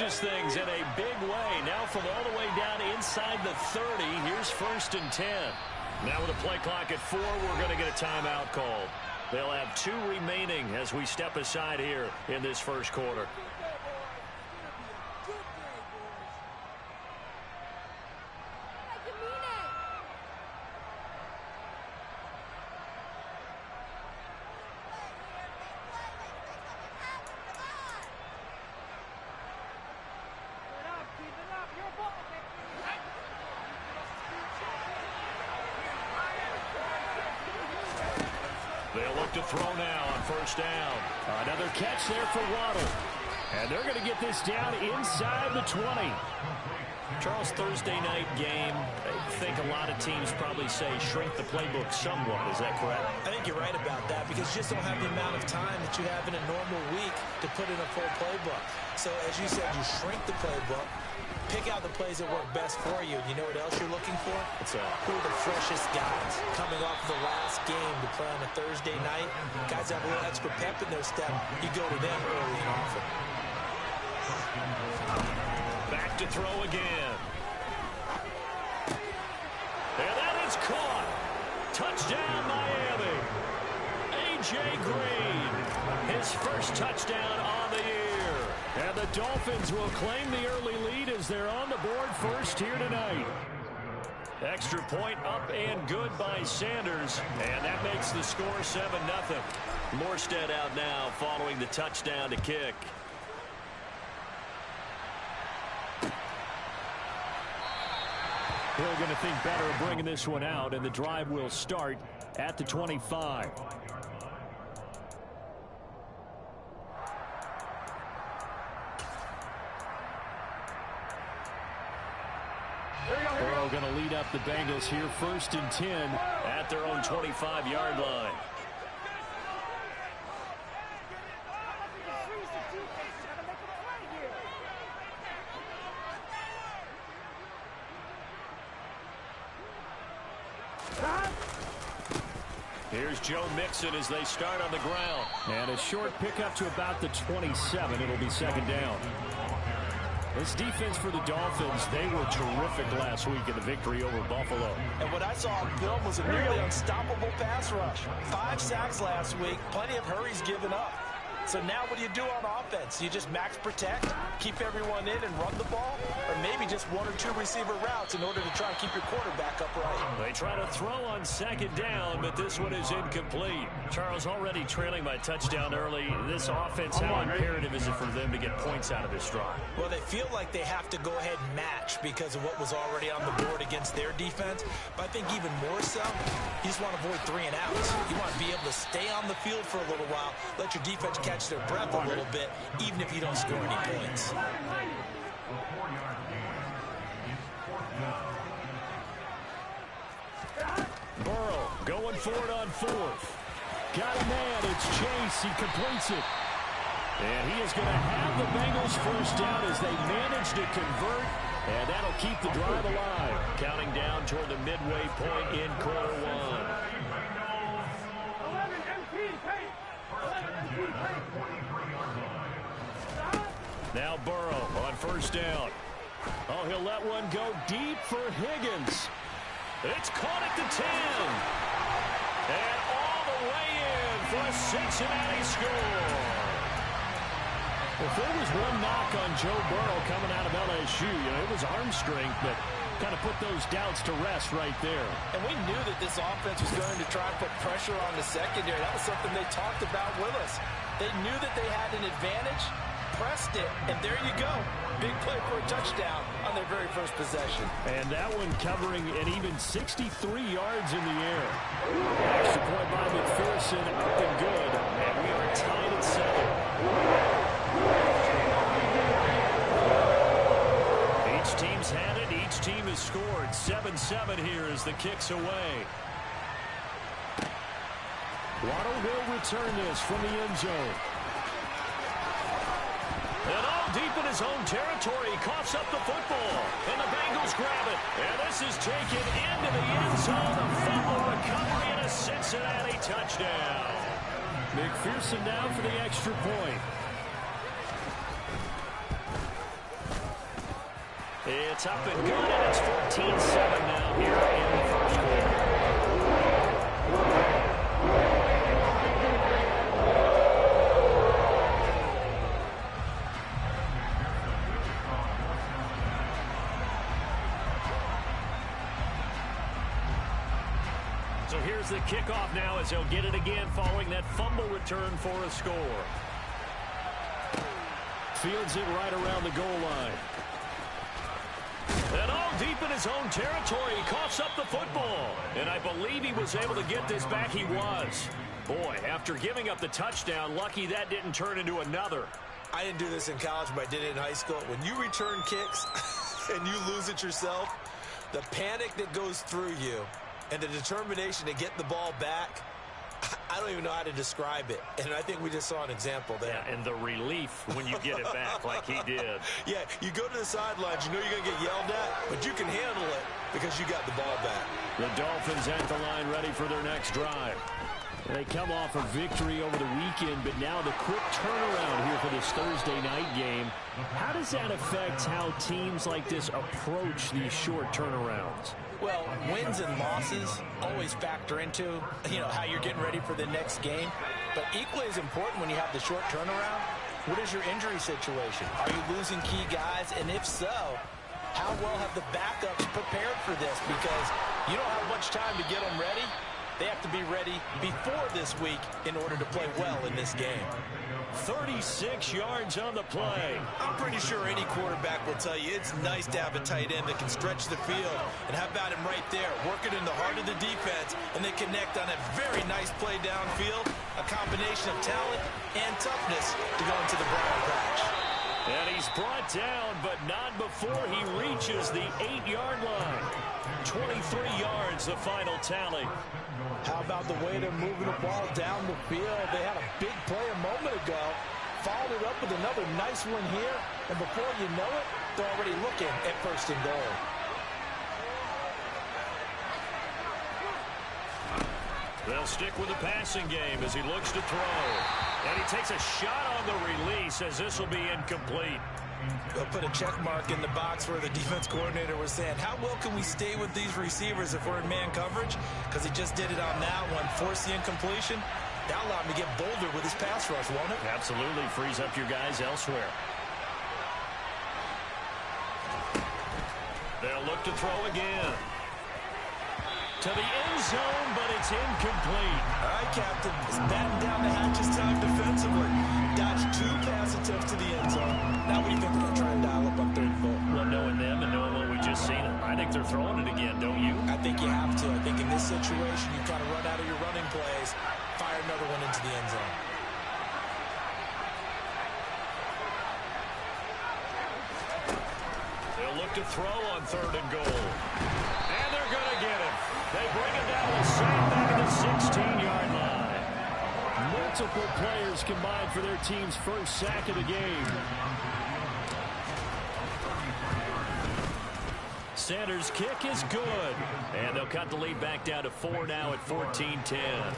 changes things in a big way. Now from all the way down inside the 30, here's 1st and 10. Now with a play clock at 4, we're going to get a timeout called. They'll have 2 remaining as we step aside here in this first quarter. They'll look to throw now on 1st down. Another catch there for Waddle. And they're going to get this down inside the 20. Charles, Thursday night game, I think a lot of teams probably say shrink the playbook somewhat. Is that correct? I think you're right about that because you just don't have the amount of time that you have in a normal week to put in a full playbook. So as you said, you shrink the playbook, pick out the plays that work best for you. You know what else you're looking for? Who are the freshest guys coming off the last game to play on a Thursday night? Guys have a little extra pep in their step. You go to them early and often. Back to throw again. And that is caught. Touchdown, Miami. A.J. Green, his first touchdown on the year. And the Dolphins will claim the early lead as they're on the board first here tonight. Extra point up and good by Sanders. And that makes the score 7-0. Morstead out now following the touchdown to kick. They're going to think better of bringing this one out, and the drive will start at the 25. Burrow going to lead up the Bengals here, 1st and 10 at their own 25-yard line. Here's Joe Mixon as they start on the ground. And a short pickup to about the 27. It'll be 2nd down. This defense for the Dolphins, they were terrific last week in the victory over Buffalo. And what I saw on film was a nearly unstoppable pass rush. 5 sacks last week, plenty of hurries given up. So now what do you do on offense? You just max protect, keep everyone in and run the ball, or maybe just 1 or 2 receiver routes in order to try and keep your quarterback upright. They try to throw on 2nd down, but this one is incomplete. Charles, already trailing by touchdown early. This offense, how imperative is it for them to get points out of this drive? Well, they feel like they have to go ahead and match because of what was already on the board against their defense. But I think even more so, you just want to avoid 3 and outs. You want to be able to stay on the field for a little while, let your defense catch their breath a little bit, even if you don't score any points. Burrow going for it on 4th. Got a man. It's Chase. He completes it. And he is going to have the Bengals 1st down as they manage to convert. And that'll keep the drive alive. Counting down toward the midway point in quarter 1. Now Burrow on 1st down. Oh, he'll let one go deep for Higgins. It's caught at the 10. And all the way in for a Cincinnati score. If there was one knock on Joe Burrow coming out of LSU, it was arm strength that kind of put those doubts to rest right there. And we knew that this offense was going to try and put pressure on the secondary. That was something they talked about with us. They knew that they had an advantage, pressed it, and there you go. Big play for a touchdown on their very first possession. And that one covering an even 63 yards in the air. Extra point by McPherson, up and good. And we are tied at 7. Each team's had it. Each team has scored. 7-7 here as the kick's away. Waddle will return this from the end zone. And all deep in his own territory, he coughs up the football. And the Bengals grab it. And this is taken into the end zone. A fumble recovery and a Cincinnati touchdown. McPherson down for the extra point. It's up and good, and it's 14-7 now here in the first quarter. So here's the kickoff now as he'll get it again following that fumble return for a score. Fields it right around the goal line. And all deep in his own territory, he coughs up the football. And I believe he was able to get this back. He was. Boy, after giving up the touchdown, lucky that didn't turn into another. I didn't do this in college, but I did it in high school. When you return kicks and you lose it yourself, the panic that goes through you and the determination to get the ball back, I don't even know how to describe it. And I think we just saw an example there. Yeah, and the relief when you get it back like he did. Yeah, you go to the sidelines, you know you're going to get yelled at, but you can handle it because you got the ball back. The Dolphins at the line ready for their next drive. They come off a victory over the weekend, but now the quick turnaround here for this Thursday night game. How does that affect how teams like this approach these short turnarounds? Well, wins and losses always factor into, how you're getting ready for the next game. But equally as important when you have the short turnaround, what is your injury situation? Are you losing key guys? And if so, how well have the backups prepared for this? Because you don't have much time to get them ready. They have to be ready before this week in order to play well in this game. 36 yards on the play. I'm pretty sure any quarterback will tell you it's nice to have a tight end that can stretch the field. And how about him right there, working in the heart of the defense, and they connect on a very nice play downfield, a combination of talent and toughness to go into the brown patch. And he's brought down, but not before he reaches the 8-yard line. 23 yards, the final tally. How about the way they're moving the ball down the field? They had a big play a moment ago, followed it up with another nice one here, and before you know it, they're already looking at first and goal. They'll stick with the passing game as he looks to throw. And he takes a shot on the release as this will be incomplete. They'll put a check mark in the box where the defense coordinator was saying, how well can we stay with these receivers if we're in man coverage? Because he just did it on that one, forced the incompletion. That'll allow him to get bolder with his pass rush, won't it? Absolutely, frees up your guys elsewhere. They'll look to throw again. To the end zone, but it's incomplete. All right, Captain. It's batting down the hatches time defensively. Dodged 2 pass attempts to the end zone. Now what do you think they're going to try and dial up on 3rd and 4? Well, knowing them and knowing what we just seen, I think they're throwing it again, don't you? I think you have to. I think in this situation, you kind of run out of your running plays, fire another one into the end zone. They'll look to throw on 3rd and goal. And they're going to get him. They bring him down with a sack back at the 16-yard line. Multiple players combined for their team's first sack of the game. Sanders' kick is good. And they'll cut the lead back down to 4 now at 14-10.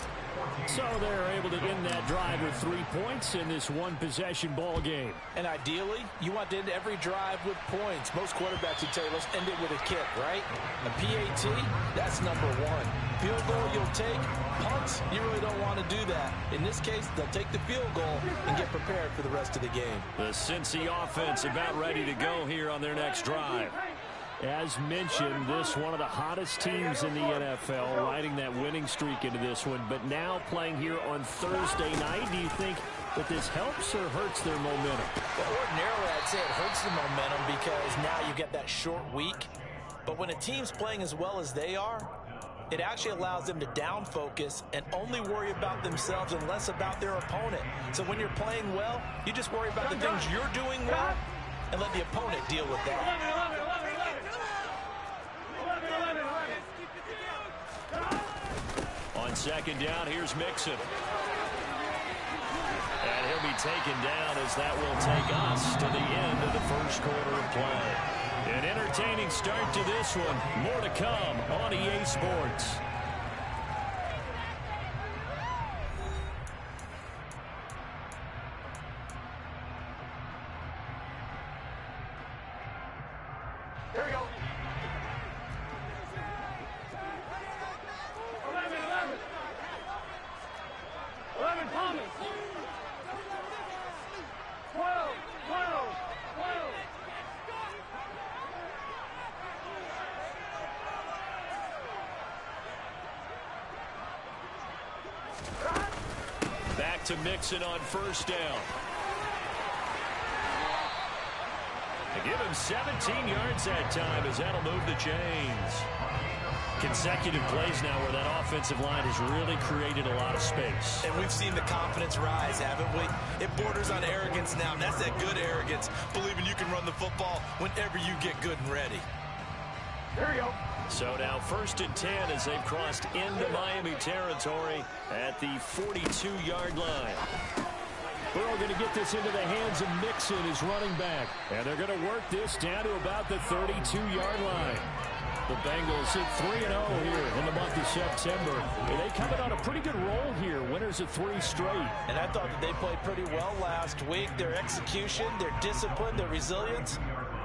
So they're able to end that drive with 3 points in this one-possession ball game. And ideally, you want to end every drive with points. Most quarterbacks would tell you, let's end it with a kick, right? A PAT, that's number 1. Field goal you'll take. Punts, you really don't want to do that. In this case, they'll take the field goal and get prepared for the rest of the game. The Cincy offense about ready to go here on their next drive. As mentioned, this one of the hottest teams in the NFL, riding that winning streak into this one, but now playing here on Thursday night. Do you think that this helps or hurts their momentum? Well, ordinarily, I'd say it hurts the momentum because now you get that short week. But when a team's playing as well as they are, it actually allows them to down focus and only worry about themselves and less about their opponent. So when you're playing well, you just worry about the things you're doing well and let the opponent deal with that. On 2nd down, here's Mixon. And he'll be taken down as that will take us to the end of the first quarter of play. An entertaining start to this one. More to come on EA Sports. back to Mixon on first down. They give him 17 yards that time as that'll move the chains. Consecutive plays now where that offensive line has really created a lot of space. And we've seen the confidence rise, haven't we? It borders on arrogance now, and that's that good arrogance, believing you can run the football whenever you get good and ready. There you go. So now 1st and 10 as they've crossed into Miami territory at the 42-yard line. Burrow going to get this into the hands of Mixon, his running back. And they're going to work this down to about the 32-yard line. The Bengals hit 3-0 here in the month of September. And they coming on a pretty good roll here. Winners of 3 straight. And I thought that they played pretty well last week. Their execution, their discipline, their resilience,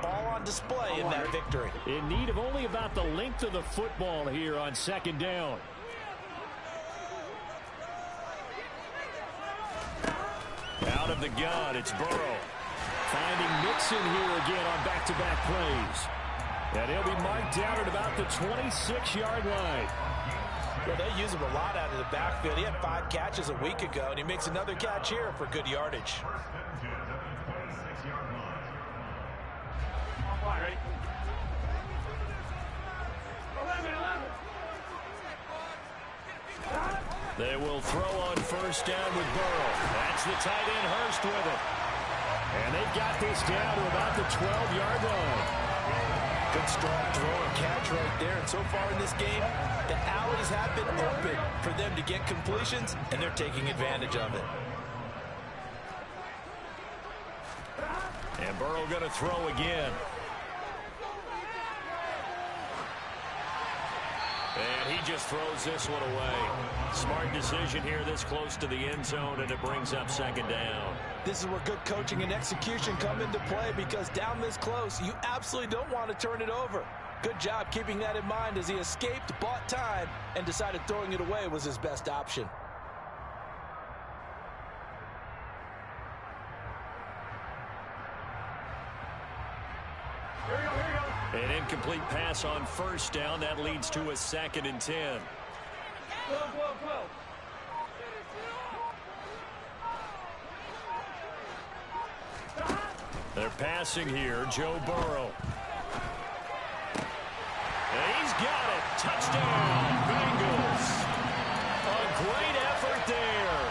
all on display in that victory. In need of only about the length of the football here on 2nd down. Out of the gun, it's Burrow. Finding Mixon here again on back-to-back plays. And he'll be marked down at about the 26-yard line. Well, they use him a lot out of the backfield. He had 5 catches a week ago, and he makes another catch here for good yardage. They will throw on first down with Burrow. That's the tight end Hurst with it. And they've got this down to about the 12-yard line. Good strong throw and catch right there. And so far in this game, the alleys have been open for them to get completions, and they're taking advantage of it. And Burrow going to throw again. And he just throws this one away. Smart decision here this close to the end zone, and it brings up 2nd down. This is where good coaching and execution come into play, because down this close, you absolutely don't want to turn it over. Good job keeping that in mind as he escaped, bought time, and decided throwing it away was his best option. An incomplete pass on first down. That leads to a 2nd and 10. They're passing here. Joe Burrow. And he's got it. Touchdown, Bengals. A great effort there.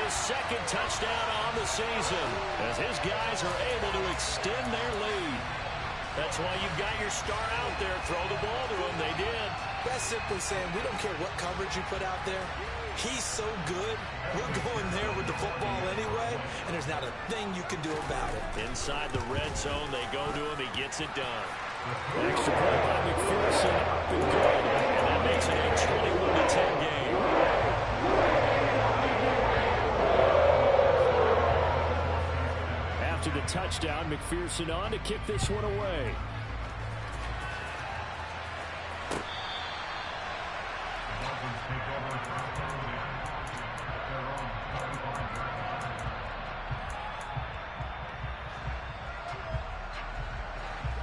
His 2nd touchdown on the season as his guys are able to extend their lead. That's why you've got your star out there. Throw the ball to him. They did. That's simply saying we don't care what coverage you put out there. He's so good. We're going there with the football anyway, and there's not a thing you can do about it. Inside the red zone, they go to him. He gets it done. Extra point by McPherson. Up and good. And that makes it a 21-10 game. After the touchdown, McPherson on to kick this one away.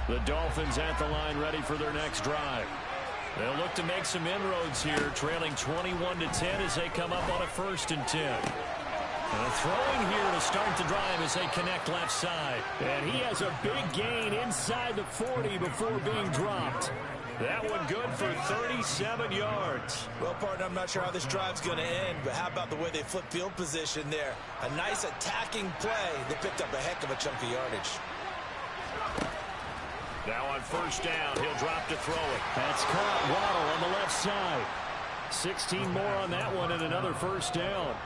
The Dolphins at the line ready for their next drive. They'll look to make some inroads here, trailing 21-10 as they come up on a 1st and 10. Throwing here to start the drive as they connect left side. And he has a big gain inside the 40 before being dropped. That one good for 37 yards. Well, partner, I'm not sure how this drive's going to end, but how about the way they flip field position there? A nice attacking play. They picked up a heck of a chunk of yardage. Now on first down, he'll drop to throw it. That's caught. Waddle on the left side. 16 more on that one and another first down.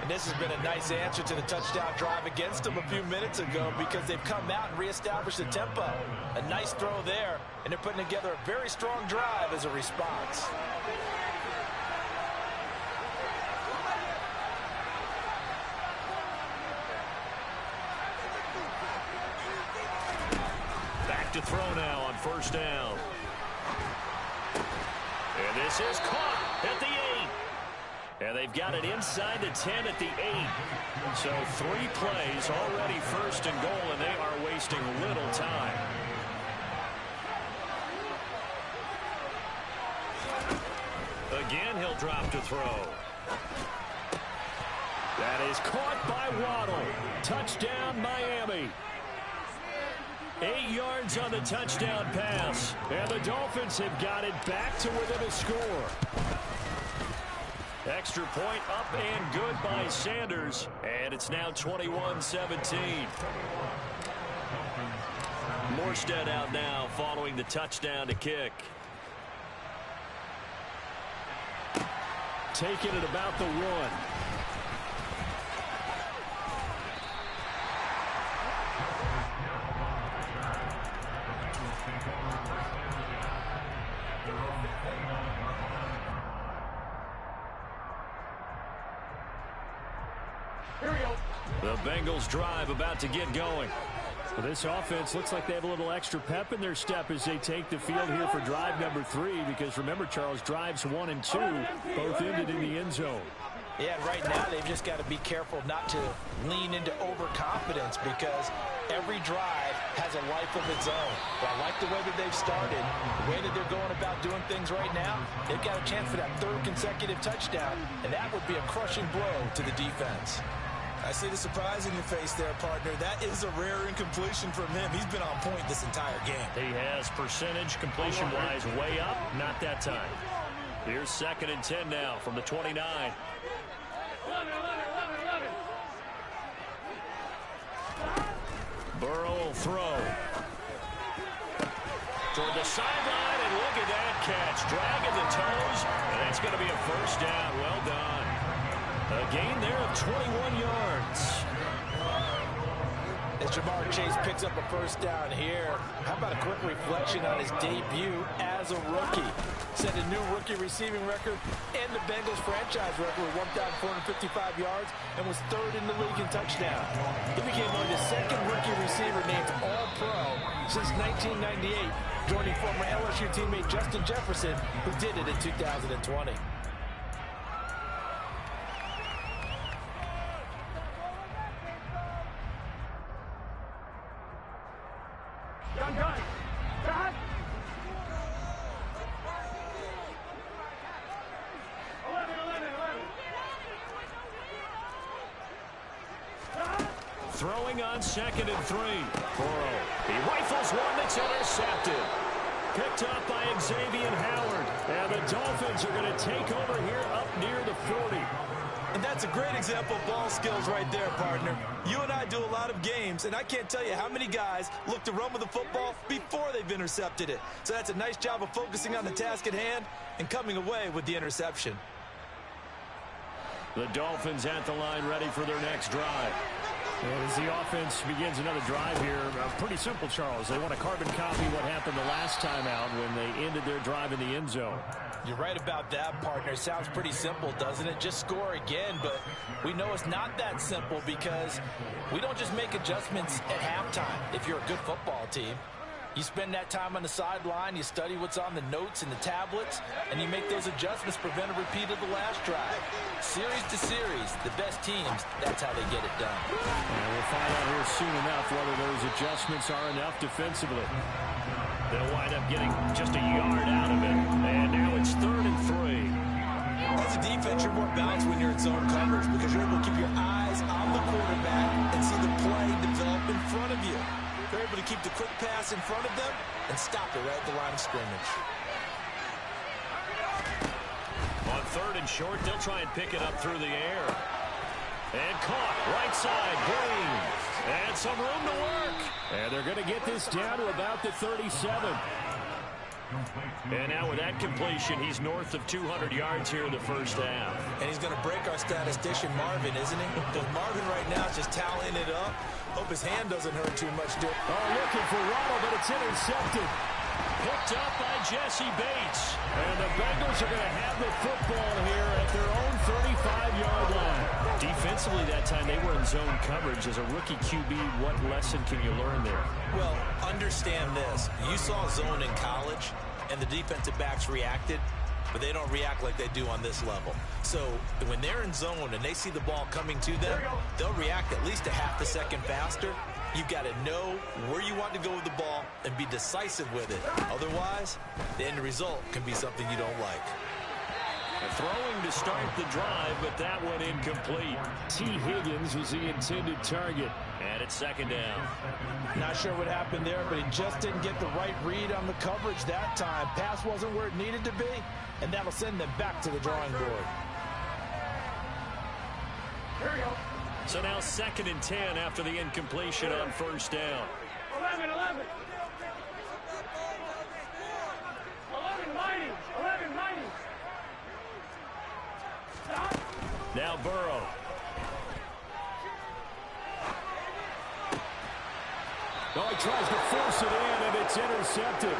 And this has been a nice answer to the touchdown drive against them a few minutes ago, because they've come out and reestablished the tempo. A nice throw there, and they're putting together a very strong drive as a response. Back to throw now on first down. And this is caught at the 8. And they've got it inside the 10 at the 8. So 3 plays already first and goal, and they are wasting little time. Again, he'll drop to throw. That is caught by Waddle. Touchdown, Miami. 8 yards on the touchdown pass. And the Dolphins have got it back to within a score. Extra point up and good by Sanders. And it's now 21-17. Morstead out now following the touchdown to kick. Taking it about the 1. The Bengals drive about to get going. Well, this offense looks like they have a little extra pep in their step as they take the field here for drive number 3, because remember, Charles, drives 1 and 2 both ended in the end zone. Yeah, right now they've just got to be careful not to lean into overconfidence, because every drive has a life of its own. But I like the way that they've started, the way that they're going about doing things right now. They've got a chance for that 3rd consecutive touchdown, and that would be a crushing blow to the defense. I see the surprise in your face there, partner. That is a rare incompletion from him. He's been on point this entire game. He has percentage completion-wise way up. Not that time. Here's 2nd and 10 now from the 29. Burrow will throw. Toward the sideline, and look at that catch. Dragging the toes, and that's going to be a first down. Well done. A gain there of 21 yards. As Jamar Chase picks up a first down here, how about a quick reflection on his debut as a rookie? Set a new rookie receiving record and the Bengals franchise record with 1,455 yards and was 3rd in the league in touchdown. He became only the 2nd rookie receiver named All-Pro since 1998, joining former LSU teammate Justin Jefferson, who did it in 2020. Throwing on 2nd and 3. Burrow. He rifles one that's intercepted. Picked up by Xavier Howard. And the Dolphins are going to take over here up near the 40. And that's a great example of ball skills right there, partner. You and I do a lot of games, and I can't tell you how many guys look to run with the football before they've intercepted it. So that's a nice job of focusing on the task at hand and coming away with the interception. The Dolphins at the line, ready for their next drive. And as the offense begins another drive here, pretty simple, Charles. They want to carbon copy what happened the last time out when they ended their drive in the end zone. You're right about that, partner. Sounds pretty simple, doesn't it? Just score again, but we know it's not that simple because we don't just make adjustments at halftime if you're a good football team. You spend that time on the sideline, you study what's on the notes and the tablets, and you make those adjustments, prevent a repeat of the last drive. Series to series, the best teams, that's how they get it done. And we'll find out here soon enough whether those adjustments are enough defensively. They'll wind up getting just a yard out of it. And now it's 3rd and 3. As a defense, you're more balanced when you're in zone coverage because you're able to keep your eyes on the quarterback and see the play develop in front of you. They're able to keep the quick pass in front of them and stop it right at the line of scrimmage. On 3rd and short, they'll try and pick it up through the air. And caught, right side, Green. And some room to work. And they're going to get this down to about the 37. And now with that completion, he's north of 200 yards here in the first half. And he's going to break our statistician, Marvin, isn't he? Because Marvin right now is just tallying it up. Hope his hand doesn't hurt too much, dude. Oh, looking for Waddle, but it's intercepted. Picked up by Jesse Bates. And the Bengals are going to have the football here at their own 35-yard line. Defensively that time, they were in zone coverage. As a rookie QB, what lesson can you learn there? Well, understand this. You saw zone in college, and the defensive backs reacted, but they don't react like they do on this level. So when they're in zone and they see the ball coming to them, they'll react at least a half a second faster. You've got to know where you want to go with the ball and be decisive with it. Otherwise, the end result can be something you don't like. Throwing to start the drive, but that one incomplete. T. Higgins was the intended target. And it's second down. Not sure what happened there, but he just didn't get the right read on the coverage that time. Pass wasn't where it needed to be, and that'll send them back to the drawing board. Here we go. So now 2nd and 10 after the incompletion on first down. 11 mighty. Now Burrow. Oh, he tries to force it in, and it's intercepted.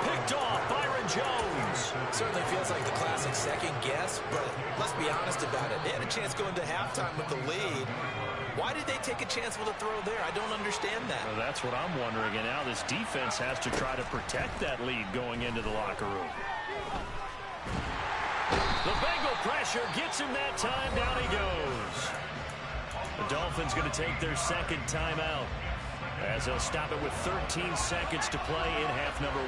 Picked off, Byron Jones. Certainly feels like the classic second guess, but let's be honest about it. They had a chance going to halftime with the lead. Why did they take a chance with a throw there? I don't understand that. Well, that's what I'm wondering, and now this defense has to try to protect that lead going into the locker room. The Bengal pressure gets him that time. Down he goes. The Dolphins going to take their second timeout, as they'll stop it with 13 seconds to play in half number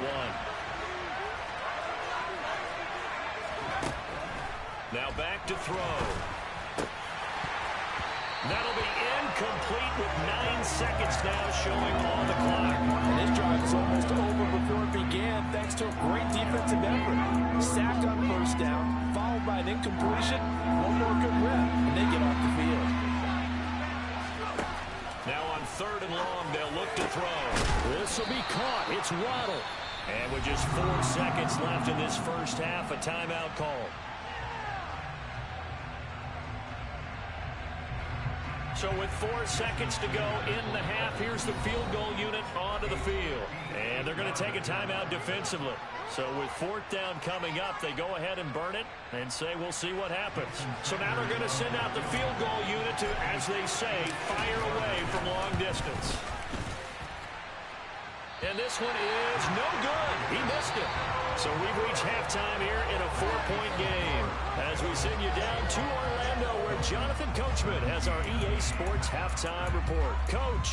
1. Now back to throw. That'll be incomplete with 9 seconds now showing on the clock. And this drive is almost over before it began, thanks to a great defensive effort. Sacked on first down, followed by an incompletion. One more good rep, and they get off the field. Now on 3rd and long, they'll look to throw. This will be caught. It's Waddle. And with just 4 seconds left in this first half, a timeout call. So with 4 seconds to go in the half, here's the field goal unit onto the field. And they're going to take a timeout defensively. So with 4th down coming up, they go ahead and burn it and say, we'll see what happens. So now they're going to send out the field goal unit to, as they say, fire away from long distance. And this one is no good. He missed it. So we've reached halftime here in a 4-point game, as we send you down to Orlando, where Jonathan Coachman has our EA Sports halftime report. Coach.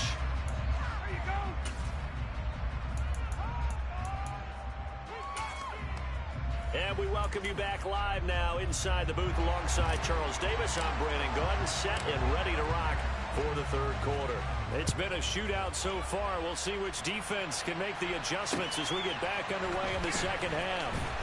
And we welcome you back live now inside the booth alongside Charles Davis. I'm Brandon Gordon, set and ready to rock for the 3rd quarter. It's been a shootout so far. We'll see which defense can make the adjustments as we get back underway in the second half.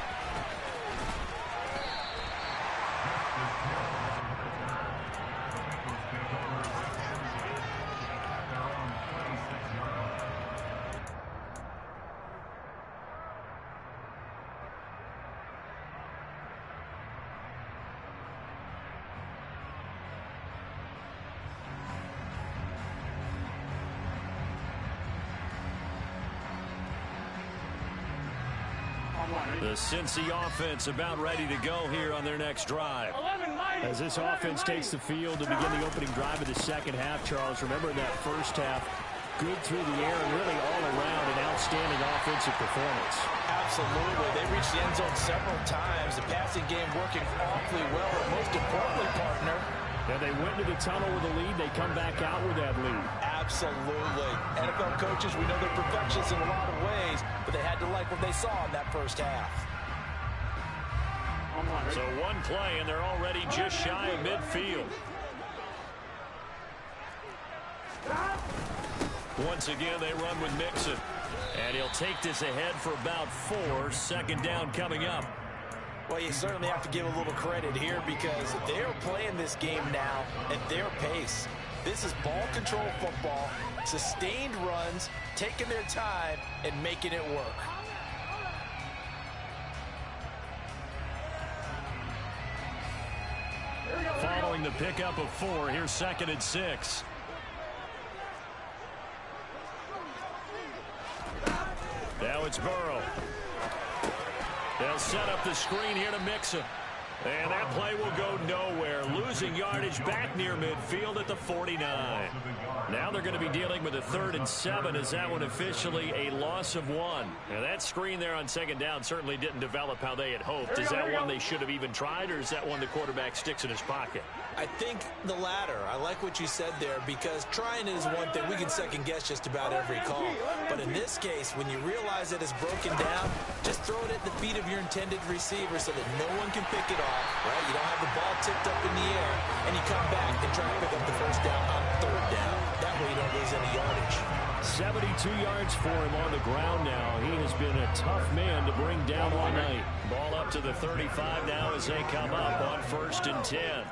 The Cincy offense about ready to go here on their next drive. As this offense takes the field to begin the opening drive of the second half, Charles, remember in that first half, good through the air and really all around an outstanding offensive performance. Absolutely. They reached the end zone several times. The passing game working awfully well. And most importantly, partner, yeah, they went to the tunnel with a lead. They come back out with that lead. Absolutely. NFL coaches, we know they're perfectionists in a lot of ways, but they had to like what they saw in that first half. So one play, and they're already just shy of midfield. Once again, they run with Mixon. And he'll take this ahead for about 4. 2nd down coming up. Well, you certainly have to give a little credit here because they're playing this game now at their pace. This is ball control football, sustained runs, taking their time, and making it work. Following the pickup of 4, here's 2nd and 6. Now it's Burrow. They'll set up the screen here to Mixon. And that play will go nowhere. Losing yardage back near midfield at the 49. Now they're going to be dealing with a 3rd and 7 as that one officially a loss of 1. Now that screen there on 2nd down certainly didn't develop how they had hoped. Is that one they should have even tried, or is that one the quarterback sticks in his pocket? I think the latter. I like what you said there, because trying is one thing. We can second guess just about every call. But in this case, when you realize that it's broken down, just throw it at the feet of your intended receiver so that no one can pick it off, right? You don't have the ball tipped up in the air, and you come back and try to pick up the first down on 3rd down. That way you don't lose any yardage. 72 yards for him on the ground now. He has been a tough man to bring down all night. Ball up to the 35 now as they come up on 1st and 10.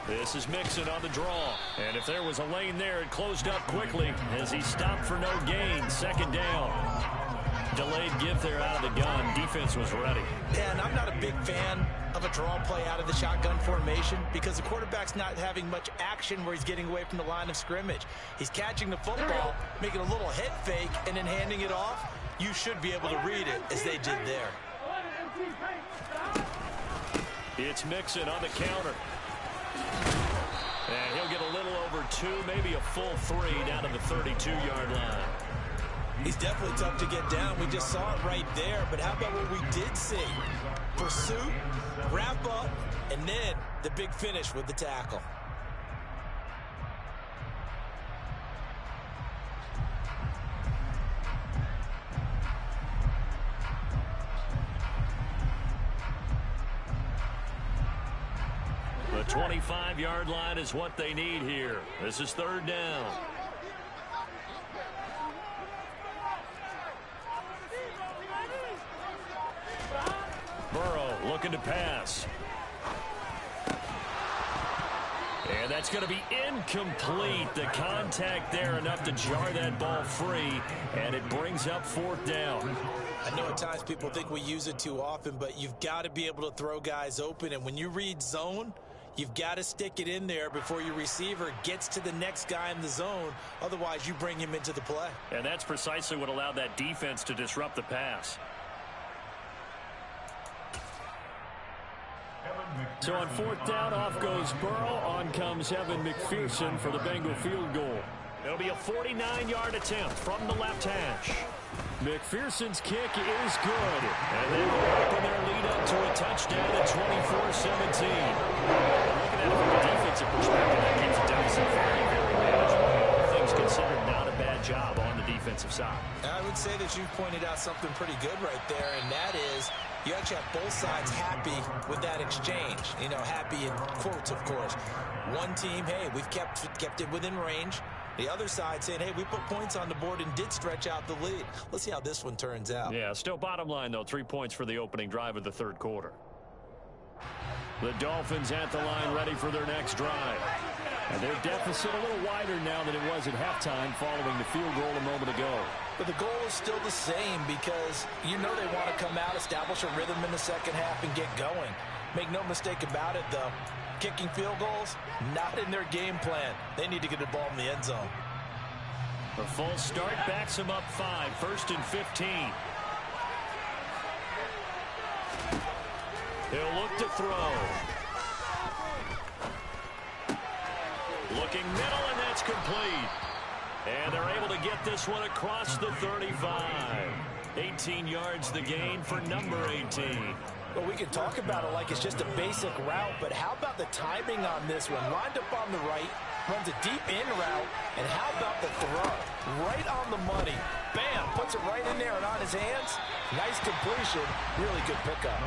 This is Mixon on the draw. And if there was a lane there, it closed up quickly as he stopped for no gain. 2nd down. Delayed give there out of the gun. Defense was ready. Yeah, and I'm not a big fan of a draw play out of the shotgun formation because the quarterback's not having much action where he's getting away from the line of scrimmage. He's catching the football, making a little head fake, and then handing it off. You should be able to read it as they did there. It's Mixon on the counter. And he'll get a little over 2, maybe a full 3 down to the 32-yard line. He's definitely tough to get down. We just saw it right there. But how about what we did see? Pursuit, wrap up, and then the big finish with the tackle. The 25-yard line is what they need here. This is 3rd down. Burrow looking to pass. And that's going to be incomplete. The contact there enough to jar that ball free, and it brings up 4th down. I know at times people think we use it too often, but you've got to be able to throw guys open. And when you read zone, you've got to stick it in there before your receiver gets to the next guy in the zone. Otherwise, you bring him into the play. And that's precisely what allowed that defense to disrupt the pass. So on 4th down, off goes Burrow. On comes Evan McPherson for the Bengal field goal. It'll be a 49-yard attempt from the left hash. McPherson's kick is good. And they will open their lead up to a touchdown at 24-17. Looking at it from a defensive perspective, that keeps Dennison very, very manageable. All things considered, not a bad job on the defensive side. I would say that you pointed out something pretty good right there, and that is you actually have both sides happy with that exchange. You know, happy in quotes, of course. One team, hey, we've kept it within range. The other side saying, hey, we put points on the board and did stretch out the lead. Let's see how this one turns out. Yeah, still bottom line, though, 3 points for the opening drive of the 3rd quarter. The Dolphins at the line ready for their next drive. And their deficit a little wider now than it was at halftime following the field goal a moment ago. But the goal is still the same because you know they want to come out, establish a rhythm in the second half, and get going. Make no mistake about it, though. Kicking field goals, not in their game plan. They need to get the ball in the end zone. The full start backs him up 5, 1st and 15. He'll look to throw. Looking middle, and that's complete. And they're able to get this one across the 35. 18 yards the gain for number 18. Well, we can talk about it like it's just a basic route, but how about the timing on this one? Lined up on the right, runs a deep in route, and how about the throw? Right on the money. Bam, puts it right in there and on his hands. Nice completion, really good pickup.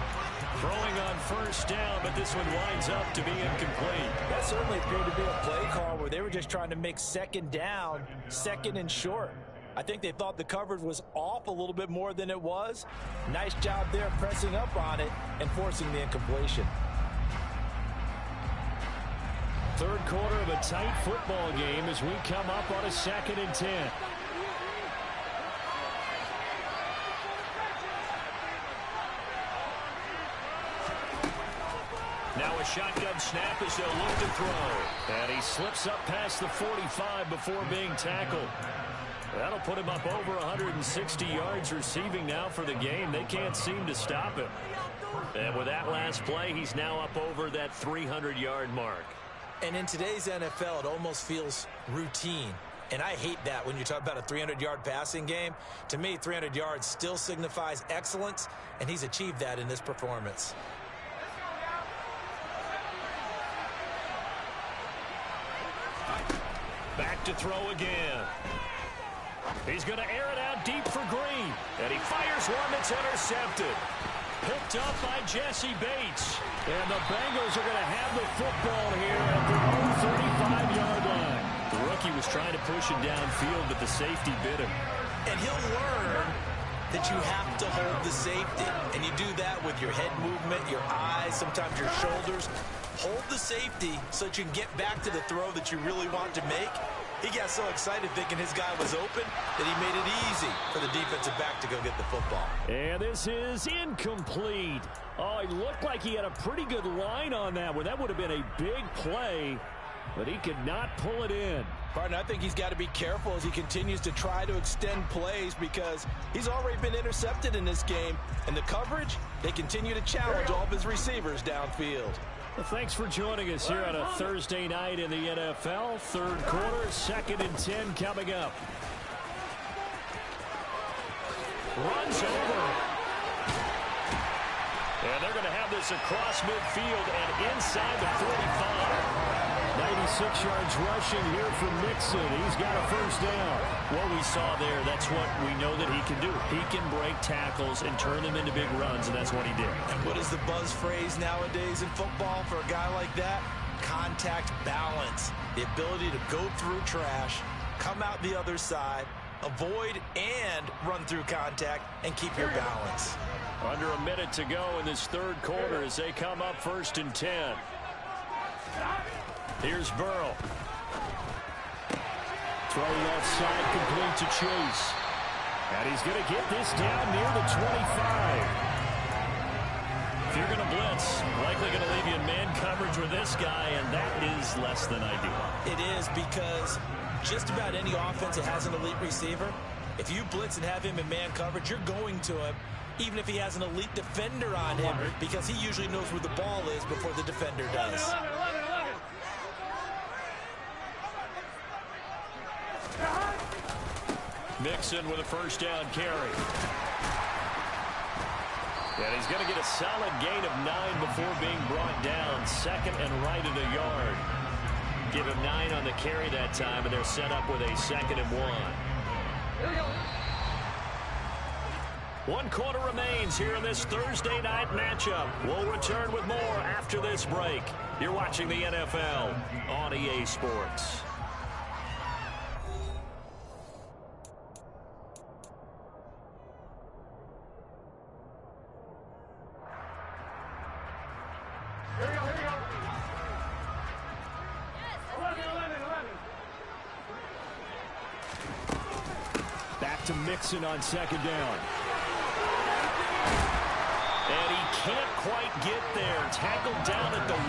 Throwing on 1st down, but this one winds up to be incomplete. That certainly appeared to be a play call where they were just trying to make 2nd down, 2nd and short. I think they thought the coverage was off a little bit more than it was. Nice job there pressing up on it and forcing the incompletion. 3rd quarter of a tight football game as we come up on a 2nd and 10. Now a shotgun snap as they'll look to throw. And he slips up past the 45 before being tackled. That'll put him up over 160 yards receiving now for the game. They can't seem to stop him. And with that last play, he's now up over that 300-yard mark. And in today's NFL, it almost feels routine. And I hate that when you talk about a 300-yard passing game. To me, 300 yards still signifies excellence, and he's achieved that in this performance. Back to throw again. He's going to air it out deep for Green. And he fires one that's intercepted. Picked up by Jesse Bates. And the Bengals are going to have the football here at their own 35-yard line. The rookie was trying to push him downfield, but the safety bit him. And he'll learn that you have to hold the safety. And you do that with your head movement, your eyes, sometimes your shoulders. Hold the safety so that you can get back to the throw that you really want to make. He got so excited thinking his guy was open that he made it easy for the defensive back to go get the football. And this is incomplete. Oh, it looked like he had a pretty good line on that one. That would have been a big play, but he could not pull it in. Partner, I think he's got to be careful as he continues to try to extend plays because he's already been intercepted in this game. And the coverage, they continue to challenge all of his receivers downfield. Well, thanks for joining us here on a Thursday night in the NFL. Third quarter, 2nd and 10 coming up. Runs over. And they're going to have this across midfield and inside the 45. 96 yards rushing here from Mixon. He's got a first down. What we saw there, that's what we know that he can do. He can break tackles and turn them into big runs, and that's what he did. And what is the buzz phrase nowadays in football for a guy like that? Contact balance. The ability to go through trash, come out the other side, avoid and run through contact, and keep your balance. Under a minute to go in this third quarter as they come up 1st and 10. Here's Burrow. Throw left side, complete to Chase. And he's going to get this down near the 25. If you're going to blitz, likely going to leave you in man coverage with this guy, and that is less than ideal. It is because just about any offense that has an elite receiver, if you blitz and have him in man coverage, you're going to him, even if he has an elite defender on him, because he usually knows where the ball is before the defender does. Mixon with a first down carry. And he's going to get a solid gain of 9 before being brought down. 2nd and right at a yard. Give him 9 on the carry that time, and they're set up with a 2nd and 1. 1 quarter remains here in this Thursday night matchup. We'll return with more after this break. You're watching the NFL on EA Sports. Back to Mixon on 2nd down. And he can't quite get there. Tackled down at the 1.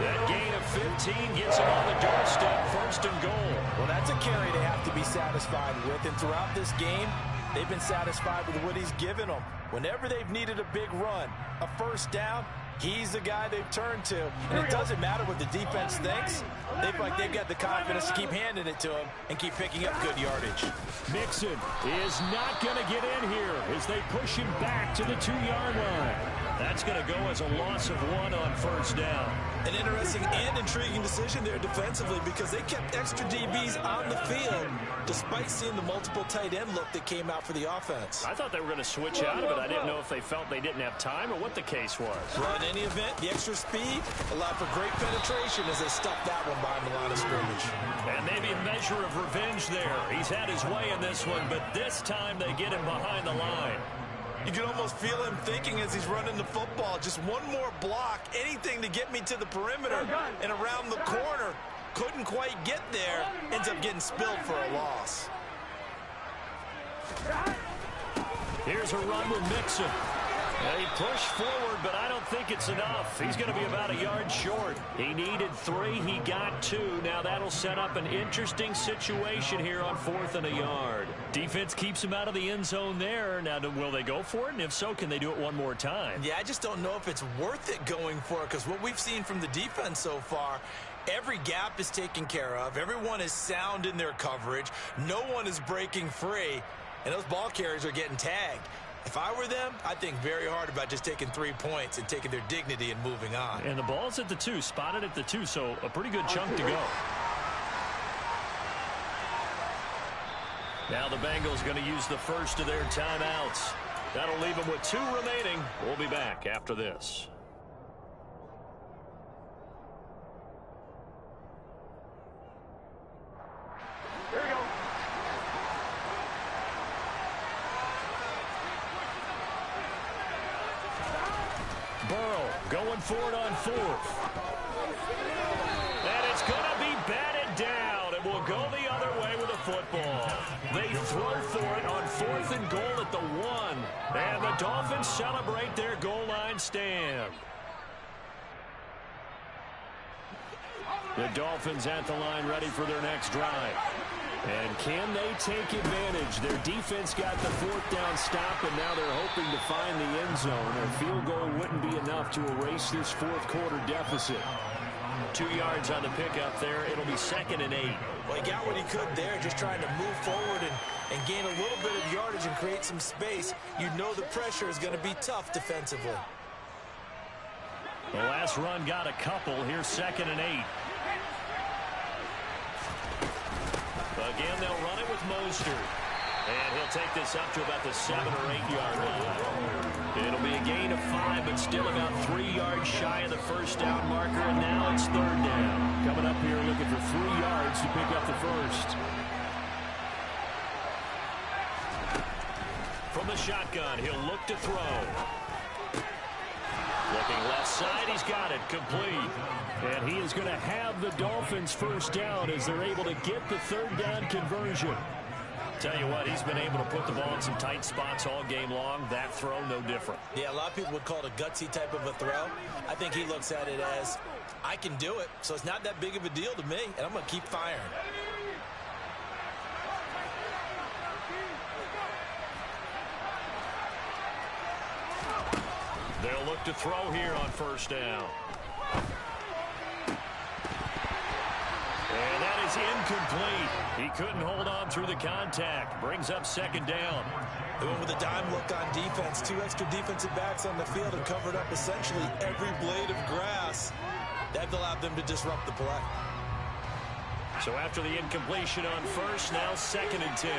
That gain of 15 gets him on the doorstep. 1st and goal. Well, that's a carry they have to be satisfied with. And throughout this game, they've been satisfied with what he's given them. Whenever they've needed a big run, a first down, he's the guy they've turned to. And it doesn't matter what the defense thinks. They feel like they've got the confidence to keep handing it to him and keep picking up good yardage. Mixon is not going to get in here as they push him back to the 2-yard line. That's going to go as a loss of 1 on first down. An interesting and intriguing decision there defensively because they kept extra DBs on the field despite seeing the multiple tight end look that came out for the offense. I thought they were going to switch out of it. I didn't know if they felt they didn't have time or what the case was. Well, in any event, the extra speed allowed for great penetration as they stuffed that one behind the line of scrimmage. And maybe a measure of revenge there. He's had his way in this one, but this time they get him behind the line. You can almost feel him thinking as he's running the football. Just one more block, anything to get me to the perimeter and around the corner. Couldn't quite get there. Ends up getting spilled for a loss. Here's a run with Mixon. He pushed forward, but I don't think it's enough. He's going to be about a yard short. He needed 3. He got 2. Now that'll set up an interesting situation here on 4th and a yard. Defense keeps him out of the end zone there. Now, will they go for it? And if so, can they do it one more time? Yeah, I just don't know if it's worth it going for it, because what we've seen from the defense so far, every gap is taken care of. Everyone is sound in their coverage. No one is breaking free, and those ball carriers are getting tagged. If I were them, I'd think very hard about just taking 3 points and taking their dignity and moving on. And the ball's at the 2, spotted at the 2, so a pretty good chunk to go. Now the Bengals going to use the first of their timeouts. That'll leave them with 2 remaining. We'll be back after this. Here we go. Burrow going for it on 4th. And it's going to be batted down. It will go the other way with the football. They throw for it on 4th and goal at the 1. And the Dolphins celebrate their goal line stand. The Dolphins at the line ready for their next drive. And can they take advantage? Their defense got the 4th down stop, and now they're hoping to find the end zone. A field goal wouldn't be enough to erase this 4th quarter deficit. 2 yards on the pickup there. It'll be 2nd and 8. Well, he got what he could there, just trying to move forward and gain a little bit of yardage and create some space. You know the pressure is going to be tough defensively. The last run got a couple. Here's 2nd and 8. Again, they'll run it with Mostert. And he'll take this up to about the 7 or 8 yard line. It'll be a gain of 5, but still about 3 yards shy of the first down marker. And now it's 3rd down. Coming up here looking for 3 yards to pick up the first. From the shotgun, he'll look to throw. Looking left side, he's got it, complete. And he is going to have the Dolphins first down as they're able to get the 3rd down conversion. Tell you what, he's been able to put the ball in some tight spots all game long. That throw, no different. Yeah, a lot of people would call it a gutsy type of a throw. I think he looks at it as, I can do it, so it's not that big of a deal to me, and I'm going to keep firing. They'll look to throw here on 1st down. And that is incomplete. He couldn't hold on through the contact. Brings up 2nd down. They went with a dime look on defense. 2 extra defensive backs on the field and covered up essentially every blade of grass. That allowed them to disrupt the play. So after the incompletion on 1st, now 2nd and 10.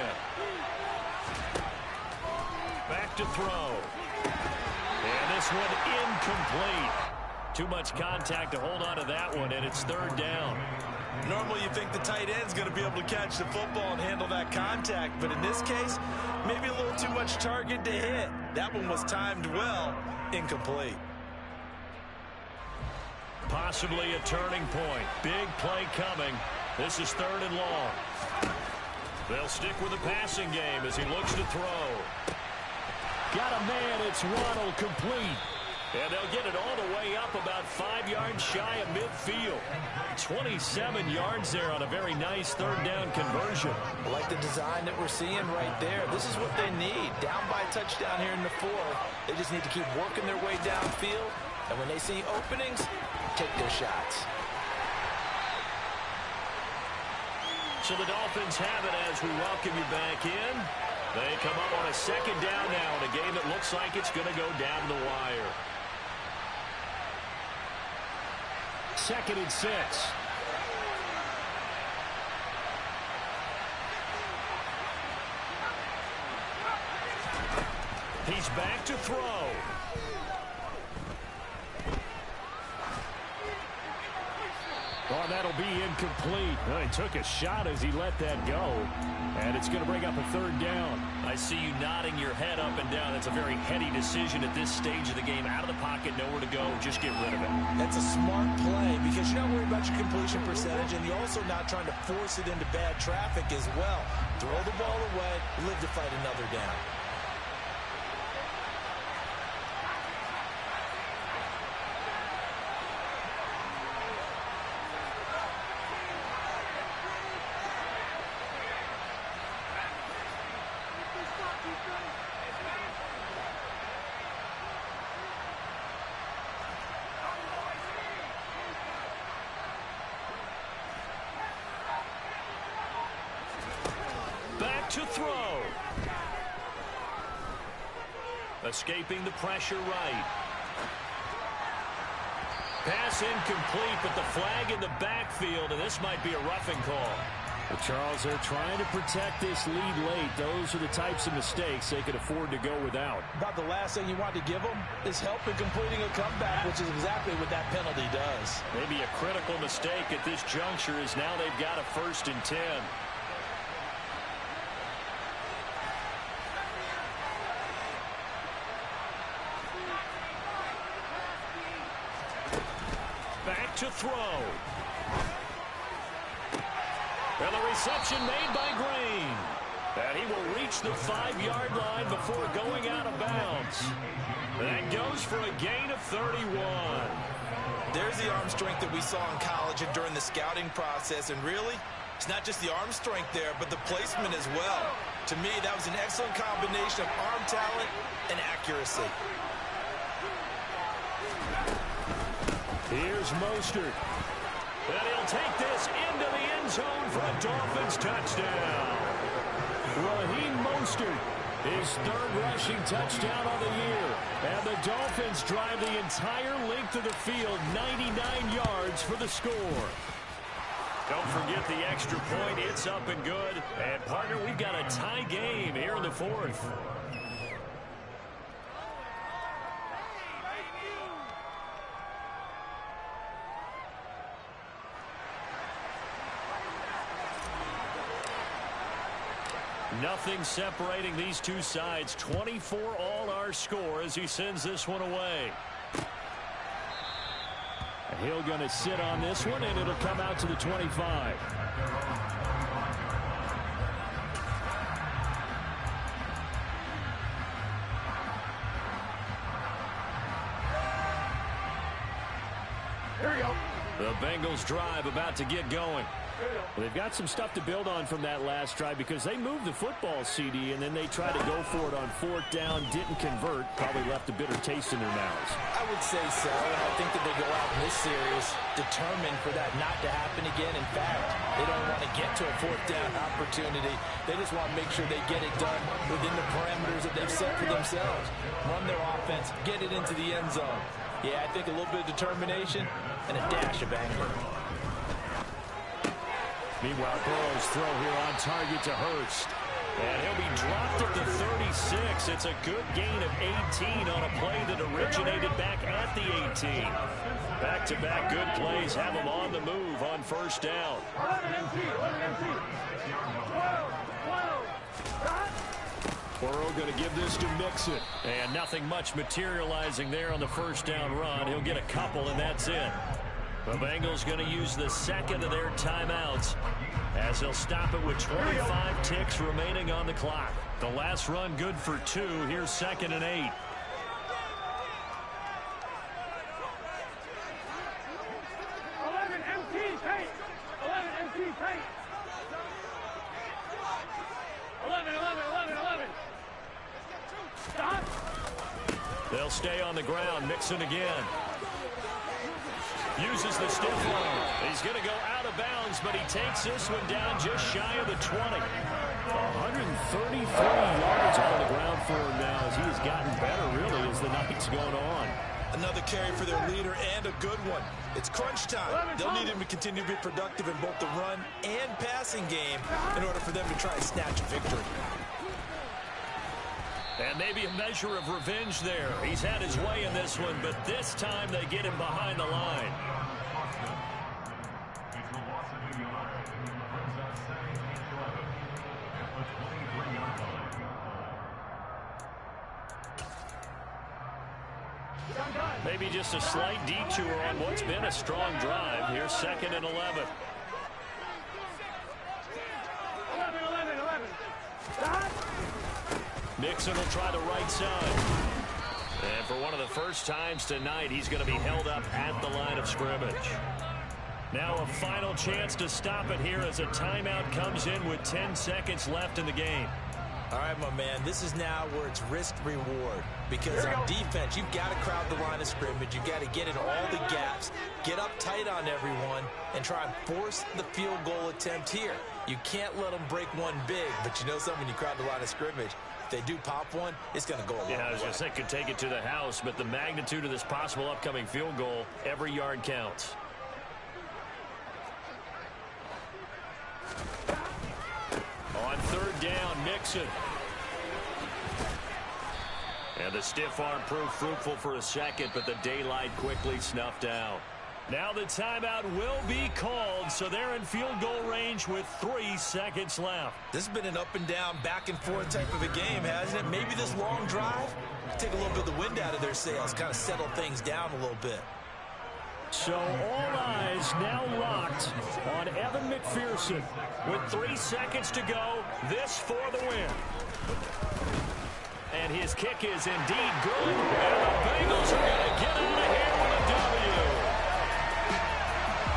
Back to throw. And this one incomplete. Too much contact to hold on to that one, and it's 3rd down. Normally you think the tight end's going to be able to catch the football and handle that contact, but in this case, maybe a little too much target to hit. That one was timed well, incomplete. Possibly a turning point. Big play coming. This is 3rd and long. They'll stick with the passing game as he looks to throw. Got a man, it's Waddle, complete. And they'll get it all the way up about 5 yards shy of midfield. 27 yards there on a very nice 3rd down conversion. I like the design that we're seeing right there. This is what they need. Down by a touchdown here in the 4th. They just need to keep working their way downfield. And when they see openings, take their shots. So the Dolphins have it as we welcome you back in. They come up on a 2nd down now in a game that looks like it's going to go down the wire. 2nd and 6. He's back to throw. Oh, that'll be incomplete. Well, he took a shot as he let that go. And it's going to bring up a 3rd down. I see you nodding your head up and down. That's a very heady decision at this stage of the game. Out of the pocket, nowhere to go. Just get rid of it. That's a smart play because you're not worried about your completion percentage, and you're also not trying to force it into bad traffic as well. Throw the ball away, live to fight another down. to throw. Escaping the pressure right. Pass incomplete, but the flag in the backfield, and this might be a roughing call. Well, Charles, they're trying to protect this lead late. Those are the types of mistakes they could afford to go without. About the last thing you want to give them is help in completing a comeback, which is exactly what that penalty does. Maybe a critical mistake at this juncture is now they've got a 1st and 10. Back to throw. And the reception made by Green. And he will reach the 5-yard line before going out of bounds. That goes for a gain of 31. There's the arm strength that we saw in college and during the scouting process. And really, it's not just the arm strength there, but the placement as well. To me, that was an excellent combination of arm talent and accuracy. Here's Mostert. And he'll take this into the end zone for a Dolphins touchdown. Raheem Mostert, his 3rd rushing touchdown of the year. And the Dolphins drive the entire length of the field, 99 yards for the score. Don't forget the extra point. It's up and good. And, partner, we've got a tie game here in the 4th. Nothing separating these two sides. 24 all our score as he sends this one away. Hill going to sit on this one, and it'll come out to the 25. Here we go. The Bengals drive about to get going. Well, they've got some stuff to build on from that last drive because they moved the football, CD, and then they tried to go for it on 4th down, didn't convert, probably left a bitter taste in their mouths. I would say so, and I think that they go out in this series determined for that not to happen again. In fact, they don't want to get to a 4th down opportunity. They just want to make sure they get it done within the parameters that they've set for themselves. Run their offense, get it into the end zone. Yeah, I think a little bit of determination and a dash of anger. Meanwhile, Burrow's throw here on target to Hurst. And he'll be dropped at the 36. It's a good gain of 18 on a play that originated back at the 18. Back-to-back good plays have him on the move on 1st down. Burrow going to give this to Mixon. And nothing much materializing there on the 1st down run. He'll get a couple, and that's it. The Bengals going to use the 2nd of their timeouts as they'll stop it with 25 ticks remaining on the clock. The last run good for 2. Here's 2nd and 8. They'll stay on the ground. Mixon again. Uses the stiff one. He's going to go out of bounds, but he takes this one down just shy of the 20. 133 yards on the ground for him now as he has gotten better, really, as the night's going on. Another carry for their leader and a good one. It's crunch time. They'll need him to continue to be productive in both the run and passing game in order for them to try and snatch a victory. And maybe a measure of revenge there. He's had his way in this one, but this time they get him behind the line. Maybe just a slight detour on what's been a strong drive. Here's 2nd and 11. 11. Mixon will try the right side. And for one of the first times tonight, he's going to be held up at the line of scrimmage. Now a final chance to stop it here as a timeout comes in with 10 seconds left in the game. All right, my man, this is now where it's risk-reward. Because on defense, you've got to crowd the line of scrimmage. You've got to get in all the gaps, get up tight on everyone, and try and force the field goal attempt here. You can't let them break one big, but you know something, when you crowd the line of scrimmage, if they do pop one, it's going to go a long way. Yeah, I was going to say could take it to the house, but the magnitude of this possible upcoming field goal, every yard counts. On third down, Mixon. And the stiff arm proved fruitful for a second, but the daylight quickly snuffed out. Now the timeout will be called, so they're in field goal range with 3 seconds left. This has been an up and down, back and forth type of a game, hasn't it? Maybe this long drive take a little bit of the wind out of their sails, kind of settle things down a little bit. So all eyes now locked on Evan McPherson. With 3 seconds to go, this for the win. And his kick is indeed good. And the Bengals are going to get out of here with a W.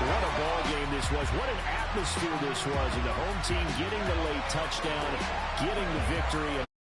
What a ball game this was. What an atmosphere this was. And the home team getting the late touchdown, getting the victory.